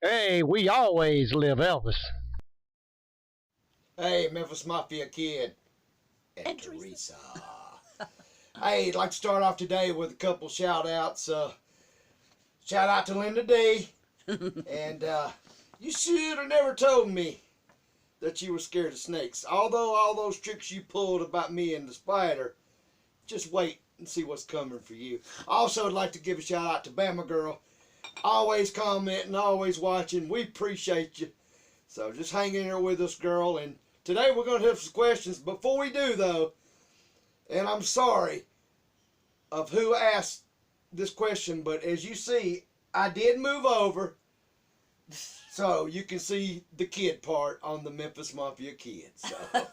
Hey, we always live Elvis. Hey, Memphis Mafia kid and And Teresa. Teresa. Hey, I'd like to start off today with a couple shout outs. Shout out to Linda D. And you should have never told me that you were scared of snakes. Although all those tricks you pulled about me and the spider, just wait and see what's coming for you. Also, I'd like to give a shout out to Bama Girl. Always commenting, always watching. We appreciate you. So just hang in there with us, girl. And today we're going to have some questions. Before we do, though, and I'm sorry of who asked this question, but as you see, I did move over. So you can see the kid part on the Memphis Mafia kids. So.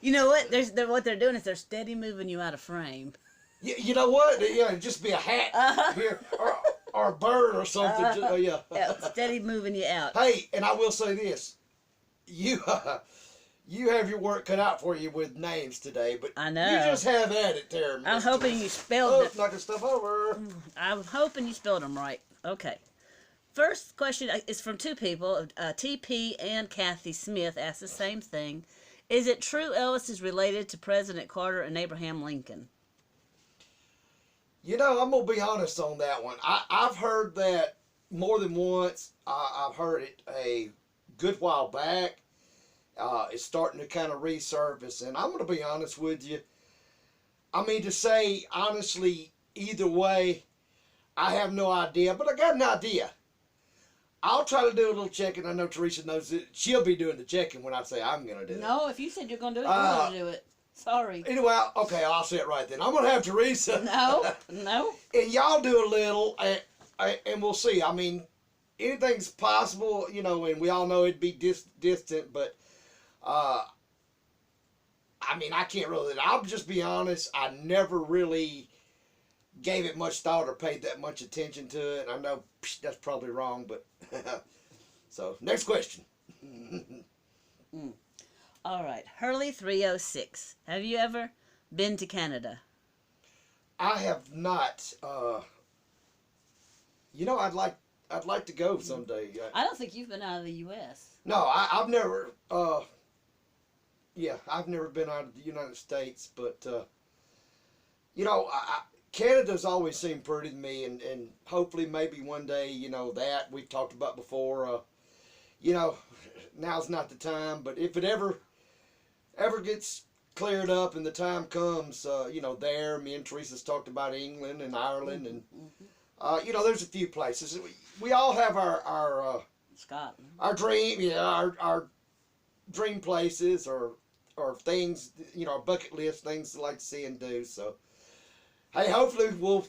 You know what? What they're doing is they're steady moving you out of frame. You know what? Yeah, just be a hat here or a bird or something. Yeah. Yeah, steady moving you out. Hey, and I will say this: you you have your work cut out for you with names today, but I know. you just have at it there. I'm mister. hoping you spelled it. Knocking stuff over. I'm hoping you spelled them right. Okay. First question is from two people. TP and Kathy Smith asked the same thing. Is it true Elvis is related to President Carter and Abraham Lincoln? You know, I'm gonna be honest on that one. I've heard that more than once. I've heard it a good while back. It's starting to kind of resurface, and I'm gonna be honest with you. I mean, to say honestly, either way, I have no idea, but I got an idea. I'll try to do a little checking. I know Teresa knows it. She'll be doing the checking when I say I'm gonna do it. No, if you said you're going to do it, you're going to do it. Sorry. Anyway, okay, I'll say it right then. I'm gonna have Teresa. No. And y'all do a little, and we'll see. I mean, anything's possible, you know, and we all know it'd be distant, but I mean, I can't really. I'll just be honest. I never really gave it much thought or paid that much attention to it. I know that's probably wrong, but so next question. All right. Hurley 306. Have you ever been to Canada? I have not. You know, I'd like to go someday. I don't think you've been out of the U.S. No, I've never. Yeah, I've never been out of the United States, but you know, Canada's always seemed pretty to me, and hopefully maybe one day, you know, that we've talked about before. You know, now's not the time, but if it ever gets cleared up and the time comes, you know, there, me and Teresa's talked about England and Ireland, and you know, there's a few places. We all have our Scotland. Our dream, yeah, our dream places or things, you know, our bucket list, things to like to see and do. So, hey, hopefully we'll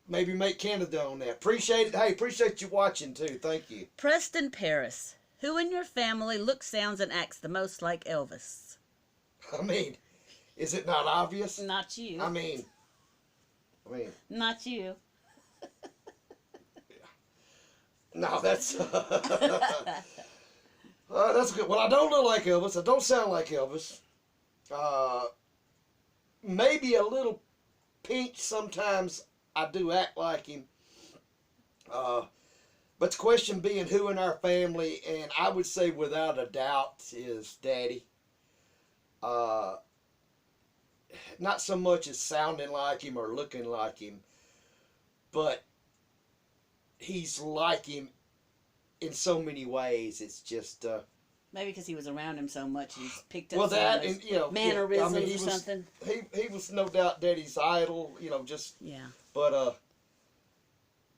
maybe make Canada on that. Appreciate it. Hey, appreciate you watching too. Thank you. Preston Paris. Who in your family looks, sounds, and acts the most like Elvis? I mean, is it not obvious? Not you. I mean. Not you. No, that's that's good. Well, I don't look like Elvis. I don't sound like Elvis. Maybe a little pinch sometimes. I do act like him. But the question being who in our family, and I would say without a doubt is Daddy. Not so much as sounding like him or looking like him, but he's like him in so many ways. It's just Maybe because he was around him so much, he's picked up well some that of his and you know mannerisms I mean, or something. He was no doubt Daddy's idol. You know, just Yeah. but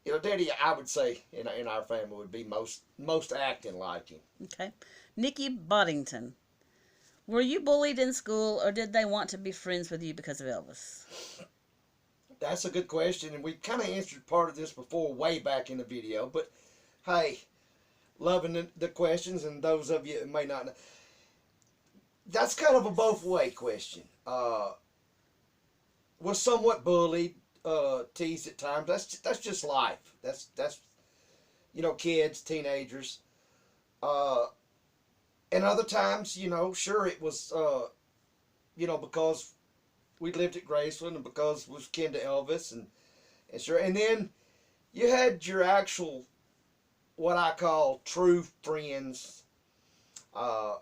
you know, Daddy, I would say in our family would be most acting like him. Okay. Nikki Boddington. Were you bullied in school, or did they want to be friends with you because of Elvis? That's a good question, and we kind of answered part of this before, way back in the video. But hey, loving the questions, and those of you that may not know, that's kind of a both way question. Was somewhat bullied, teased at times. That's just life. That's you know, kids, teenagers. And other times, you know, sure it was, you know, because we lived at Graceland and because we was kin to Elvis and sure. And then you had your actual what I call true friends, that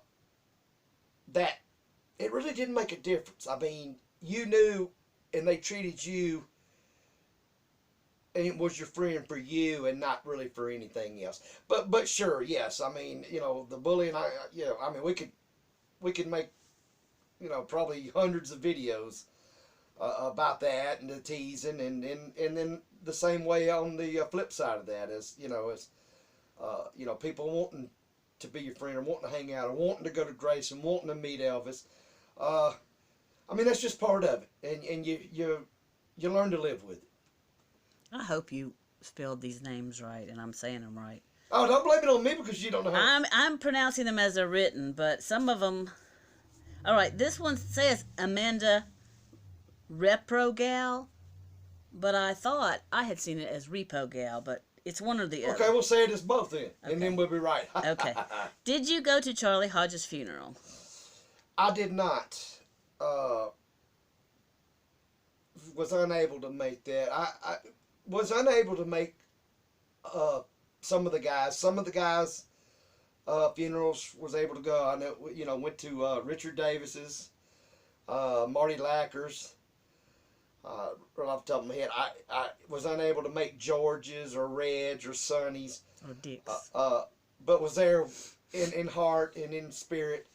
it really didn't make a difference. I mean, you knew, and they treated you, and it was your friend for you, and not really for anything else. But sure, yes. I mean, the bullying. I mean, we could make, probably hundreds of videos about that and the teasing, and then the same way on the flip side of that is, people wanting to be your friend or wanting to hang out or wanting to go to Grace and wanting to meet Elvis. I mean, that's just part of it, and you learn to live with it. I hope you spelled these names right and I'm saying them right. Oh, don't blame it on me because you don't know how. I'm pronouncing them as they're written, but some of them. All right, this one says Amanda Reprogal, but I thought I had seen it as Repo Gal, but it's one or the other. Okay, we'll say it as both then, and then we'll be right. Okay. Did you go to Charlie Hodges' funeral? I did not. Was unable to make that. I was unable to make some of the guys. Some of the guys' funerals was able to go. I know, went to Richard Davis's, Marty Lacker's. Right off the top of my head, I was unable to make George's or Red's or Sonny's. Or Dick's. But was there in heart and in spirit.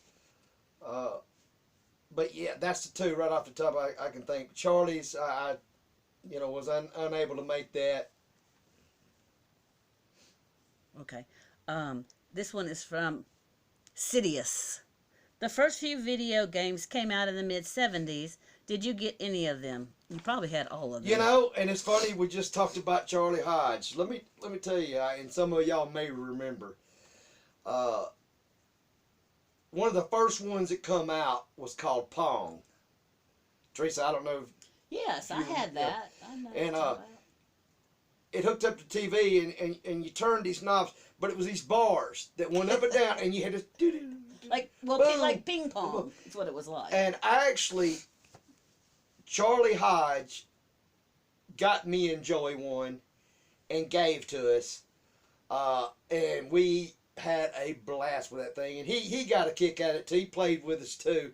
But yeah, that's the two right off the top I can think. Charlie's, I was unable to make that. Okay. This one is from Sidious. The first few video games came out in the mid-'70s. Did you get any of them? You probably had all of them. And it's funny, we just talked about Charlie Hodge. Let me tell you, and some of y'all may remember, one of the first ones that come out was called Pong. Teresa, I don't know. Yes, I had that. I know. And it hooked up to TV, and you turned these knobs, but it was these bars that went up and down, and you had to do like ping pong. That's what it was like. And actually, Charlie Hodge got me and Joey one and gave to us, and we had a blast with that thing, and he got a kick at it too. He played with us too.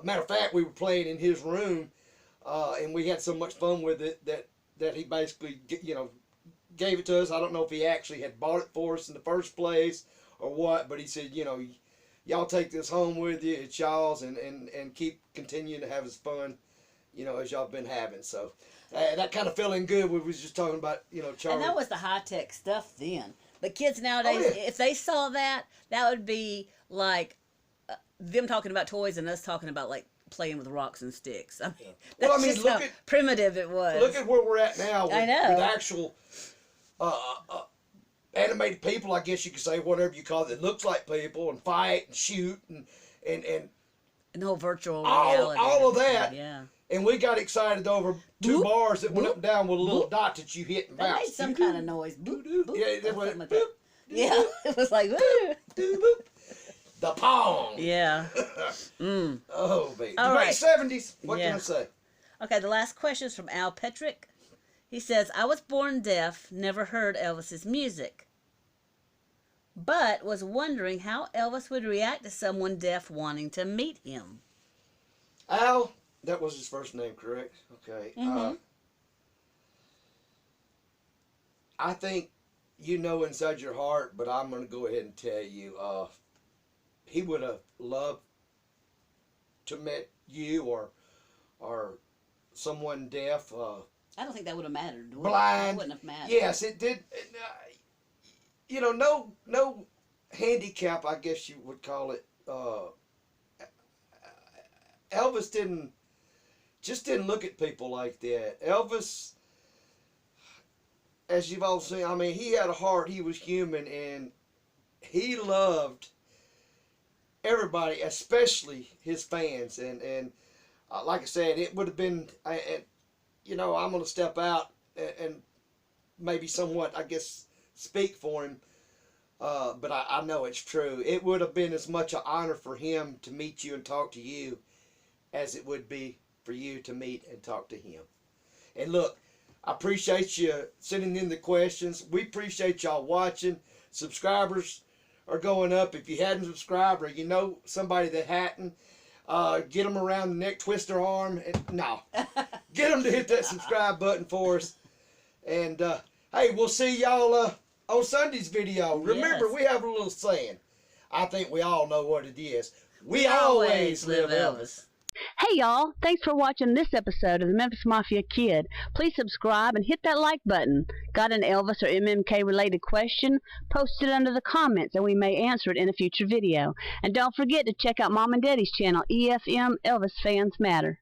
Matter of fact, we were playing in his room, and we had so much fun with it that he basically gave it to us. I don't know if he actually had bought it for us in the first place or what, but he said, y'all take this home with you. It's y'all's, and keep continuing to have as fun, as y'all been having. So that kind of feeling good. We was just talking about, Charlie. And that was the high-tech stuff then. But kids nowadays, if they saw that, that would be like them talking about toys and us talking about like playing with rocks and sticks. I mean, that's just how primitive it was. Look at where we're at now with, I know. With actual animated people, I guess you could say, whatever you call it, that looks like people and fight and shoot and the whole virtual reality. All of that. Yeah. And we got excited over two bars that went up and down with a little dot that you hit and That bounced. made some kind of noise. Boop, boop, Yeah, that went like boop, that. Yeah, it was like, woo. The Pong. Yeah. Oh, baby. All The right. late 70s. What can I say? Okay, the last question is from Al Petrick. He says, I was born deaf, never heard Elvis's music, but was wondering how Elvis would react to someone deaf wanting to meet him. Al, that was his first name, correct? Okay. Mm-hmm. I think you know inside your heart, but I'm going to go ahead and tell you, he would have loved to meet you or someone deaf. I don't think that would have mattered. Blind. It wouldn't have mattered. Yes, it did. No handicap, I guess you would call it. Elvis didn't look at people like that. Elvis, as you've all seen, I mean, he had a heart. He was human, and he loved everybody, especially his fans. And like I said, it would have been, I'm going to step out and maybe somewhat, I guess, speak for him. But I know it's true. It would have been as much an honor for him to meet you and talk to you as it would be for you to meet and talk to him. And look, I appreciate you sending in the questions. We appreciate y'all watching. Subscribers are going up. If you hadn't subscribed or you know somebody that hadn't, get them around the neck, twist their arm. Get them to hit that subscribe button for us. And, hey, we'll see y'all on Sunday's video. Remember, Yes. we have a little saying. I think we all know what it is. We always live Elvis. Hey y'all, thanks for watching this episode of the Memphis Mafia Kid. Please subscribe and hit that like button. Got an Elvis or MMK related question? Post it under the comments and we may answer it in a future video. And don't forget to check out Mom and Daddy's channel, EFM Elvis Fans Matter.